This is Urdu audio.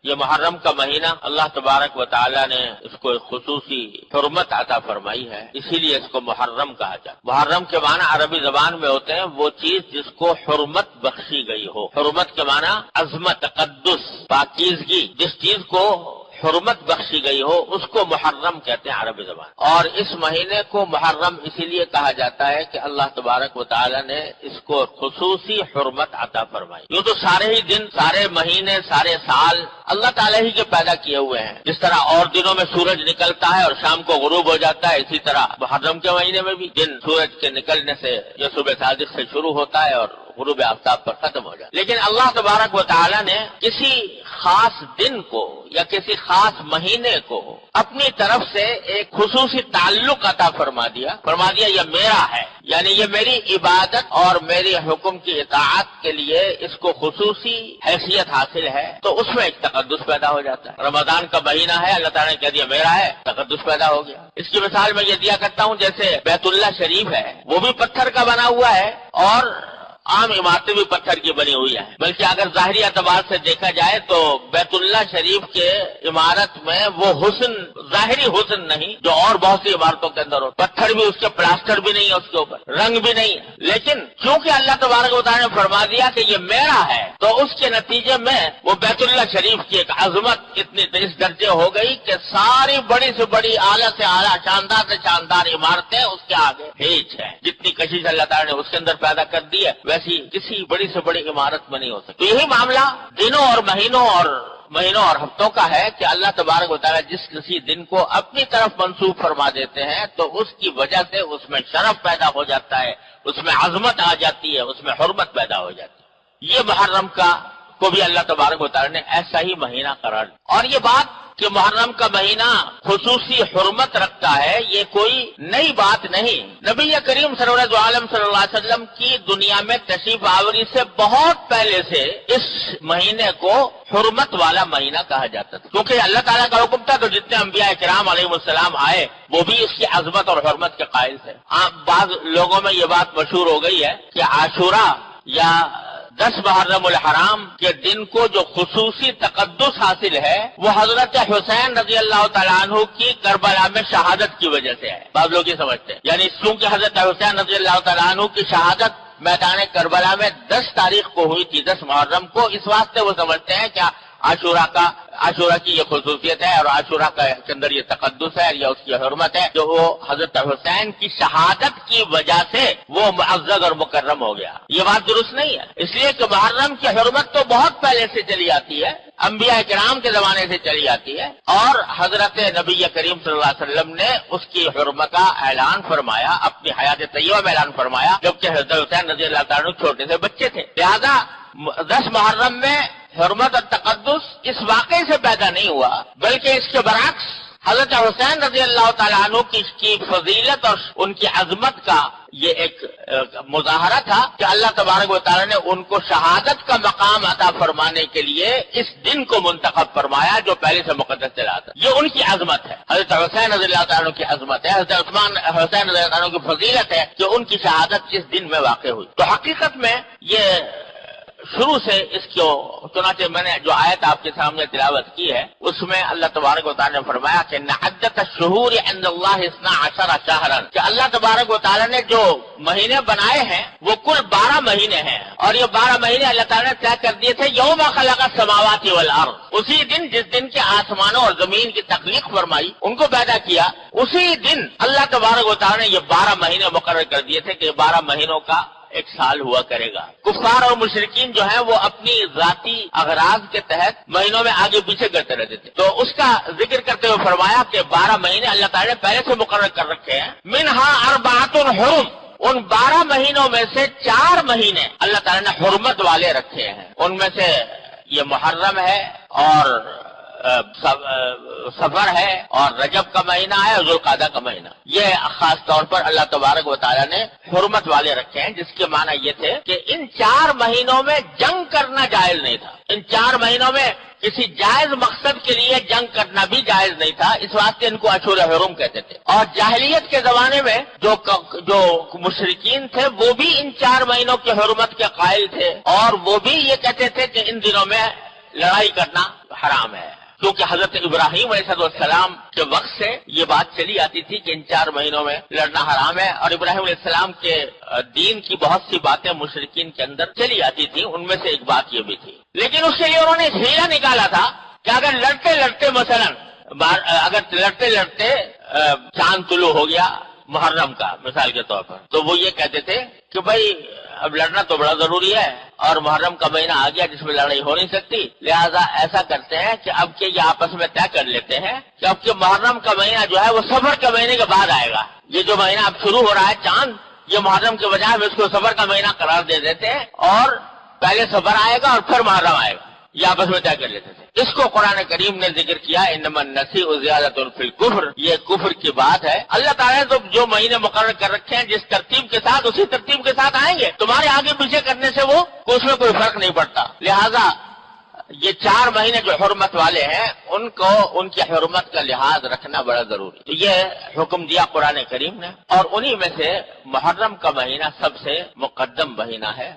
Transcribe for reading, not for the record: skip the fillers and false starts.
یہ محرم کا مہینہ اللہ تبارک و تعالی نے اس کو ایک خصوصی حرمت عطا فرمائی ہے، اسی لیے اس کو محرم کہا جاتا ہے۔ محرم کے معنی عربی زبان میں ہوتے ہیں وہ چیز جس کو حرمت بخشی گئی ہو۔ حرمت کے معنی عظمت، تقدس، پاکیزگی، جس چیز کو حرمت بخشی گئی ہو اس کو محرم کہتے ہیں عربی زبان۔ اور اس مہینے کو محرم اسی لیے کہا جاتا ہے کہ اللہ تبارک و تعالی نے اس کو خصوصی حرمت عطا فرمائی۔ یوں تو سارے ہی دن، سارے مہینے، سارے سال اللہ تعالی ہی کے پیدا کیے ہوئے ہیں۔ جس طرح اور دنوں میں سورج نکلتا ہے اور شام کو غروب ہو جاتا ہے، اسی طرح محرم کے مہینے میں بھی دن سورج کے نکلنے سے جو صبح صادق سے شروع ہوتا ہے اور غروب آفتاب پر ختم ہو جاتا ہے۔ لیکن اللہ تبارک و تعالی نے کسی خاص دن کو یا کسی خاص مہینے کو اپنی طرف سے ایک خصوصی تعلق عطا فرما دیا یہ میرا ہے، یعنی یہ میری عبادت اور میری حکم کی اطاعت کے لیے اس کو خصوصی حیثیت حاصل ہے، تو اس میں ایک تقدس پیدا ہو جاتا ہے۔ رمضان کا مہینہ ہے، اللہ تعالیٰ نے کہہ دیا میرا ہے، تقدس پیدا ہو گیا۔ اس کی مثال میں یہ دیا کرتا ہوں، جیسے بیت اللہ شریف ہے، وہ بھی پتھر کا بنا ہوا ہے اور عام عمارتیں بھی پتھر کی بنی ہوئی ہیں، بلکہ اگر ظاہری اعتبار سے دیکھا جائے تو بیت اللہ شریف کے عمارت میں وہ حسن، ظاہری حسن نہیں جو اور بہت سی عمارتوں کے اندر ہوتا ہے۔ پتھر بھی اس کے، پلاسٹر بھی نہیں ہے اس کے اوپر، رنگ بھی نہیں ہے، لیکن چونکہ اللہ تبارک و تعالیٰ نے فرما دیا کہ یہ میرا ہے، تو اس کے نتیجے میں وہ بیت اللہ شریف کی ایک عظمت اتنی اس درجے ہو گئی کہ ساری بڑی سے بڑی، اعلیٰ سے اعلیٰ، شاندار سے شاندار عمارتیں اس کے آگے ہیچ ہے۔ جتنی کشش اللہ تعالیٰ نے اس کے اندر پیدا کر دی ہے ویسی کسی بڑی سے بڑی عمارت میں نہیں ہو سکتی۔ تو یہی معاملہ دنوں اور مہینوں اور ہفتوں کا ہے کہ اللہ تبارک و تعالیٰ جس کسی دن کو اپنی طرف منسوب فرما دیتے ہیں تو اس کی وجہ سے اس میں شرف پیدا ہو جاتا ہے، اس میں عظمت آ جاتی ہے، اس میں حرمت پیدا ہو جاتی ہے۔ یہ محرم کو بھی اللہ تبارک و تعالیٰ نے ایسا ہی مہینہ قرار دیا۔ اور یہ بات کہ محرم کا مہینہ خصوصی حرمت رکھتا ہے یہ کوئی نئی بات نہیں۔ نبی کریم صلی اللہ علیہ وسلم کی دنیا میں تشریف آوری سے بہت پہلے سے اس مہینے کو حرمت والا مہینہ کہا جاتا تھا، کیونکہ اللہ تعالیٰ کا حکم تھا، تو جتنے انبیاء کرام علیہ السلام آئے وہ بھی اس کی عظمت اور حرمت کے قائل تھے۔ بعض لوگوں میں یہ بات مشہور ہو گئی ہے کہ عاشورہ یا 10 محرم الحرام کے دن کو جو خصوصی تقدس حاصل ہے وہ حضرت حسین رضی اللہ تعالیٰ عنہ کی کربلا میں شہادت کی وجہ سے ہے۔ بعض لوگ یہ سمجھتے ہیں، یعنی چونکہ حضرت حسین رضی اللہ تعالیٰ عنہ کی شہادت میدان کربلا میں 10 تاریخ کو ہوئی تھی، 10 محرم کو، اس واسطے وہ سمجھتے ہیں کہ عاشورہ کی یہ خصوصیت ہے اور عاشورہ کے اندر یہ تقدس ہے یا اس کی حرمت ہے جو وہ حضرت حسین کی شہادت کی وجہ سے وہ معزز اور مکرم ہو گیا۔ یہ بات درست نہیں ہے، اس لیے کہ محرم کی حرمت تو بہت پہلے سے چلی آتی ہے، انبیاء کرام کے زمانے سے چلی آتی ہے، اور حضرت نبی کریم صلی اللہ علیہ وسلم نے اس کی حرمت کا اعلان فرمایا، اپنی حیات طیبہ میں اعلان فرمایا، جبکہ حضرت حسین رضی اللہ تعالیٰ عنہ چھوٹے سے بچے تھے۔ لہذا 10 محرم میں حرمت اور تقدس اس واقعے سے پیدا نہیں ہوا، بلکہ اس کے برعکس حضرت حسین رضی اللہ تعالیٰ عنہ کی فضیلت اور ان کی عظمت کا یہ ایک مظاہرہ تھا کہ اللہ تبارک و تعالیٰ نے ان کو شہادت کا مقام عطا فرمانے کے لیے اس دن کو منتخب فرمایا جو پہلے سے مقدس چلا تھا۔ یہ ان کی عظمت ہے، حضرت حسین رضی اللہ تعالیٰ عنہ کی عظمت ہے، حضرت حسین رضی اللہ عنہ کی فضیلت ہے کہ ان کی شہادت اس دن میں واقع ہوئی۔ تو حقیقت میں یہ شروع سے اس کو، چنانچہ میں نے جو آیت آپ کے سامنے تلاوت کی ہے اس میں اللہ تبارک و تعالیٰ نے فرمایا کہ عدت الشہور عند اللہ 12 شہرا، کہ اللہ تبارک و تعالیٰ نے جو مہینے بنائے ہیں وہ کل 12 مہینے ہیں، اور یہ 12 مہینے اللہ تعالیٰ نے طے کر دیے تھے یوم خلق السماوات والارض، اسی دن جس دن کے آسمانوں اور زمین کی تخلیق فرمائی، ان کو پیدا کیا، اسی دن اللہ تبارک و تعالیٰ نے یہ 12 مہینے مقرر کر دیے تھے کہ 12 مہینوں کا ایک سال ہوا کرے گا۔ کفار اور مشرکین جو ہیں وہ اپنی ذاتی اغراض کے تحت مہینوں میں آگے پیچھے کرتے رہتے تھے، تو اس کا ذکر کرتے ہوئے فرمایا کہ 12 مہینے اللہ تعالیٰ نے پہلے سے مقرر کر رکھے ہیں، منہا 4 حرم، ان 12 مہینوں میں سے 4 مہینے اللہ تعالیٰ نے حرمت والے رکھے ہیں، ان میں سے یہ محرم ہے اور سفر ہے اور رجب کا مہینہ ہے اور ذوالقعدہ کا مہینہ، یہ خاص طور پر اللہ تبارک و تعالیٰ نے حرمت والے رکھے ہیں، جس کے معنی یہ تھے کہ ان 4 مہینوں میں جنگ کرنا جائز نہیں تھا، ان 4 مہینوں میں کسی جائز مقصد کے لیے جنگ کرنا بھی جائز نہیں تھا، اس واسطے ان کو اشہر حرم کہتے تھے۔ اور جاہلیت کے زمانے میں جو مشرکین تھے وہ بھی ان 4 مہینوں کی حرمت کے قائل تھے، اور وہ بھی یہ کہتے تھے کہ ان دنوں میں لڑائی کرنا حرام ہے، کیونکہ حضرت ابراہیم علیہ السلام کے وقت سے یہ بات چلی آتی تھی کہ ان 4 مہینوں میں لڑنا حرام ہے، اور ابراہیم علیہ السلام کے دین کی بہت سی باتیں مشرکین کے اندر چلی آتی تھی، ان میں سے ایک بات یہ بھی تھی۔ لیکن اس کے لیے انہوں نے ہیلا نکالا تھا کہ اگر لڑتے لڑتے مثلاً چاند طلوع ہو گیا محرم کا مثال کے طور پر، تو وہ یہ کہتے تھے کہ بھائی اب لڑنا تو بڑا ضروری ہے، اور محرم کا مہینہ آ گیا جس میں لڑائی ہو نہیں سکتی، لہذا ایسا کرتے ہیں کہ اب کے یہ آپس میں طے کر لیتے ہیں کہ اب کے محرم کا مہینہ جو ہے وہ صفر کے مہینے کے بعد آئے گا۔ یہ جو مہینہ اب شروع ہو رہا ہے چاند، یہ محرم کے بجائے ہم اس کو صفر کا مہینہ قرار دے دیتے ہیں، اور پہلے صفر آئے گا اور پھر محرم آئے گا، یہ آپس میں طے کر لیتے تھے۔ اس کو قرآن کریم نے ذکر کیا انما النسیء زیادۃ فی الکفر، یہ کفر کی بات ہے۔ اللہ تعالیٰ نے تو جو مہینے مقرر کر رکھے ہیں جس ترتیب کے ساتھ اسی ترتیب کے ساتھ آئیں گے، تمہارے آگے پیچھے کرنے سے وہ اس میں کوئی فرق نہیں پڑتا۔ لہذا یہ 4 مہینے جو حرمت والے ہیں ان کو ان کی حرمت کا لحاظ رکھنا بڑا ضروری، تو یہ حکم دیا قرآن کریم نے، اور انہی میں سے محرم کا مہینہ سب سے مقدم مہینہ ہے۔